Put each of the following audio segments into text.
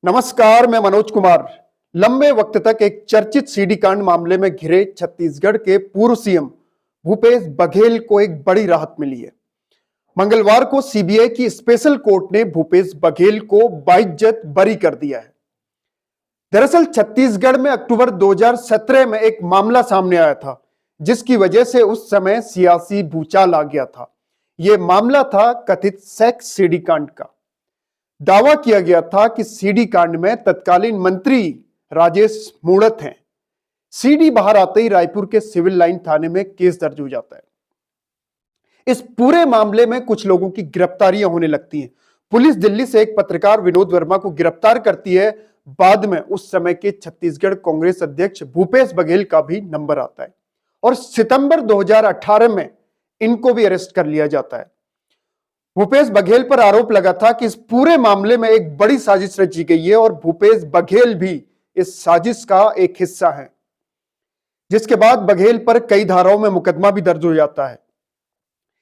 नमस्कार, मैं मनोज कुमार। लंबे वक्त तक एक चर्चित सीडी कांड मामले में घिरे छत्तीसगढ़ के पूर्व सीएम भूपेश बघेल को एक बड़ी राहत मिली है। मंगलवार को सीबीआई की स्पेशल कोर्ट ने भूपेश बघेल को बाइज्जत बरी कर दिया है। दरअसल छत्तीसगढ़ में अक्टूबर 2017 में एक मामला सामने आया था, जिसकी वजह से उस समय सियासी भूचाल आ गया था। यह मामला था कथित सेक्स सीडी कांड का। दावा किया गया था कि सीडी कांड में तत्कालीन मंत्री राजेश मूणत हैं। सीडी बाहर आते ही रायपुर के सिविल लाइन थाने में केस दर्ज हो जाता है। इस पूरे मामले में कुछ लोगों की गिरफ्तारियां होने लगती हैं। पुलिस दिल्ली से एक पत्रकार विनोद वर्मा को गिरफ्तार करती है। बाद में उस समय के छत्तीसगढ़ कांग्रेस अध्यक्ष भूपेश बघेल का भी नंबर आता है और सितंबर 2018 में इनको भी अरेस्ट कर लिया जाता है। भूपेश बघेल पर आरोप लगा था कि इस पूरे मामले में एक बड़ी साजिश रची गई है और भूपेश बघेल भी इस साजिश का एक हिस्सा है, जिसके बाद बघेल पर कई धाराओं में मुकदमा भी दर्ज हो जाता है।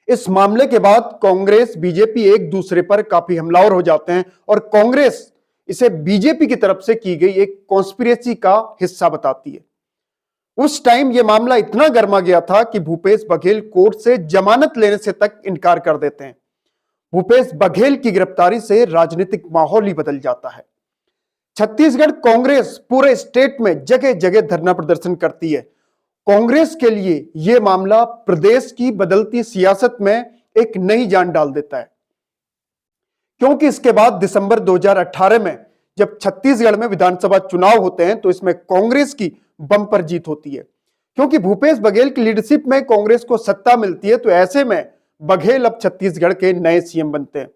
इस मामले के बाद कांग्रेस बीजेपी एक दूसरे पर काफी हमलावर हो जाते हैं और कांग्रेस इसे बीजेपी की तरफ से की गई एक कॉन्स्पिरेसी का हिस्सा बताती है। उस टाइम यह मामला इतना गर्मा गया था कि भूपेश बघेल कोर्ट से जमानत लेने से तक इनकार कर देते हैं। भूपेश बघेल की गिरफ्तारी से राजनीतिक माहौल ही बदल जाता है। छत्तीसगढ़ कांग्रेस पूरे स्टेट में जगह जगह धरना प्रदर्शन करती है। कांग्रेस के लिए यह मामला प्रदेश की बदलती सियासत में एक नई जान डाल देता है, क्योंकि इसके बाद दिसंबर 2018 में जब छत्तीसगढ़ में विधानसभा चुनाव होते हैं तो इसमें कांग्रेस की बम्पर जीत होती है। क्योंकि भूपेश बघेल की लीडरशिप में कांग्रेस को सत्ता मिलती है, तो ऐसे में बघेल अब छत्तीसगढ़ के नए सीएम बनते हैं।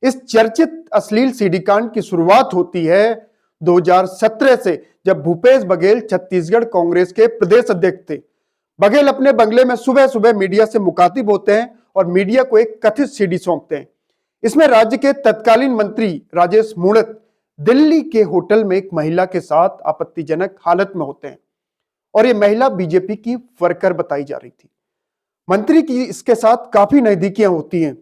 इस चर्चित अश्लील सीडी कांड की शुरुआत होती है 2017 से, जब भूपेश बघेल छत्तीसगढ़ कांग्रेस के प्रदेश अध्यक्ष थे। बघेल अपने बंगले में सुबह सुबह मीडिया से मुखातिब होते हैं और मीडिया को एक कथित सीडी सौंपते हैं। इसमें राज्य के तत्कालीन मंत्री राजेश मूणत दिल्ली के होटल में एक महिला के साथ आपत्तिजनक हालत में होते हैं और यह महिला बीजेपी की वर्कर बताई जा रही थी। मंत्री की इसके साथ काफी नजदीकियां होती हैं।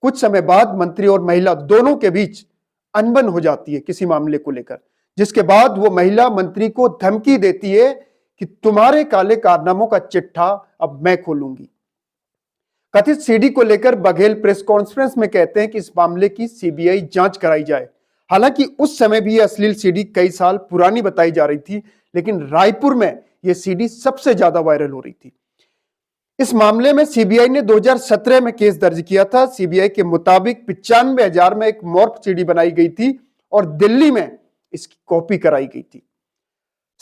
कुछ समय बाद मंत्री और महिला दोनों के बीच अनबन हो जाती है किसी मामले को लेकर, जिसके बाद वो महिला मंत्री को धमकी देती है कि तुम्हारे काले कारनामों का चिट्ठा अब मैं खोलूंगी। कथित सीडी को लेकर बघेल प्रेस कॉन्फ्रेंस में कहते हैं कि इस मामले की सीबीआई जांच कराई जाए। हालांकि उस समय भी यह अश्लील सीडी कई साल पुरानी बताई जा रही थी, लेकिन रायपुर में यह सीडी सबसे ज्यादा वायरल हो रही थी। इस मामले में सीबीआई ने 2017 में केस दर्ज किया था। सीबीआई के मुताबिक 95,000 में एक मॉर्फ सीडी बनाई गई थी और दिल्ली में इसकी कॉपी कराई गई थी।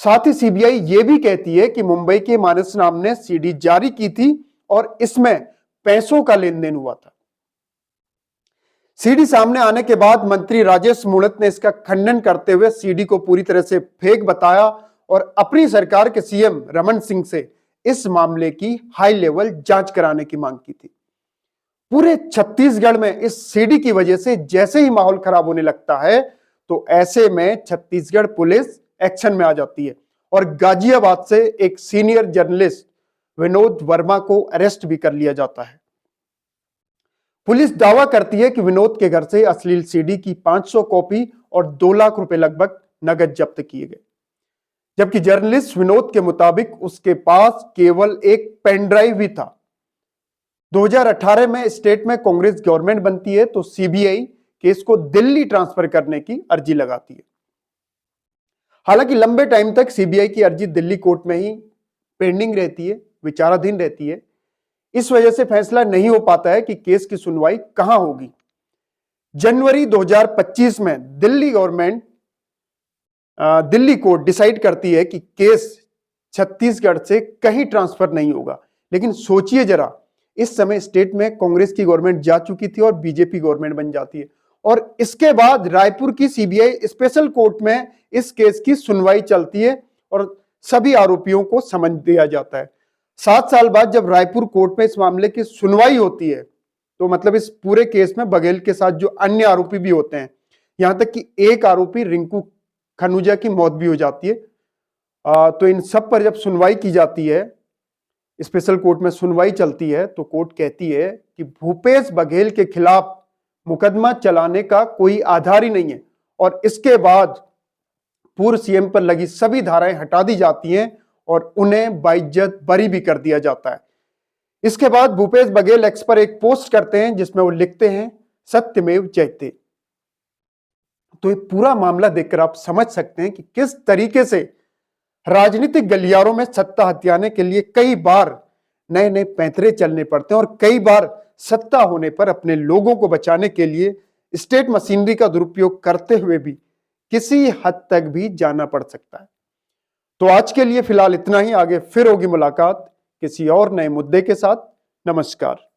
साथ ही सीबीआई यह भी कहती है कि मुंबई के मानस नाम ने सीडी जारी की थी और इसमें पैसों का लेन देन हुआ था। सीडी सामने आने के बाद मंत्री राजेश मूणत ने इसका खंडन करते हुए सीडी को पूरी तरह से फेक बताया और अपनी सरकार के सीएम रमन सिंह से इस मामले की हाई लेवल जांच कराने की मांग की थी। पूरे छत्तीसगढ़ में इस सीडी की वजह से जैसे ही माहौल खराब होने लगता है, तो ऐसे में छत्तीसगढ़ पुलिस एक्शन में आ जाती है और गाजियाबाद से एक सीनियर जर्नलिस्ट विनोद वर्मा को अरेस्ट भी कर लिया जाता है। पुलिस दावा करती है कि विनोद के घर से अश्लील सीडी की 500 कॉपी और 2 लाख रुपए लगभग नगद जब्त किए गए, जबकि जर्नलिस्ट विनोद के मुताबिक उसके पास केवल एक पेन ड्राइव ही था। 2018 में स्टेट में कांग्रेस गवर्नमेंट बनती है, तो सीबीआई केस को दिल्ली ट्रांसफर करने की अर्जी लगाती है। हालांकि लंबे टाइम तक सीबीआई की अर्जी दिल्ली कोर्ट में ही पेंडिंग रहती है, विचाराधीन रहती है। इस वजह से फैसला नहीं हो पाता है कि केस की सुनवाई कहां होगी। जनवरी 2025 में दिल्ली कोर्ट डिसाइड करती है कि केस छत्तीसगढ़ से कहीं ट्रांसफर नहीं होगा। लेकिन सोचिए जरा, इस समय स्टेट में कांग्रेस की गवर्नमेंट जा चुकी थी और बीजेपी गवर्नमेंट बन जाती है और इसके बाद रायपुर की सीबीआई स्पेशल कोर्ट में इस केस की सुनवाई चलती है और सभी आरोपियों को समन दिया जाता है। 7 साल बाद जब रायपुर कोर्ट में इस मामले की सुनवाई होती है, तो मतलब इस पूरे केस में बघेल के साथ जो अन्य आरोपी भी होते हैं, यहां तक कि एक आरोपी रिंकू खनूजा की मौत भी हो जाती है। तो इन सब पर जब सुनवाई की जाती है, स्पेशल कोर्ट में सुनवाई चलती है, तो कोर्ट कहती है कि भूपेश बघेल के खिलाफ मुकदमा चलाने का कोई आधार ही नहीं है और इसके बाद पूर्व सीएम पर लगी सभी धाराएं हटा दी जाती हैं और उन्हें बाइज्जत बरी भी कर दिया जाता है। इसके बाद भूपेश बघेल एक्स पर एक पोस्ट करते हैं जिसमें वो लिखते हैं सत्यमेव जयते। तो ये पूरा मामला देखकर आप समझ सकते हैं कि किस तरीके से राजनीतिक गलियारों में सत्ता हथियाने के लिए कई बार नए नए पैंतरे चलने पड़ते हैं और कई बार सत्ता होने पर अपने लोगों को बचाने के लिए स्टेट मशीनरी का दुरुपयोग करते हुए भी किसी हद तक भी जाना पड़ सकता है। तो आज के लिए फिलहाल इतना ही। आगे फिर होगी मुलाकात किसी और नए मुद्दे के साथ। नमस्कार।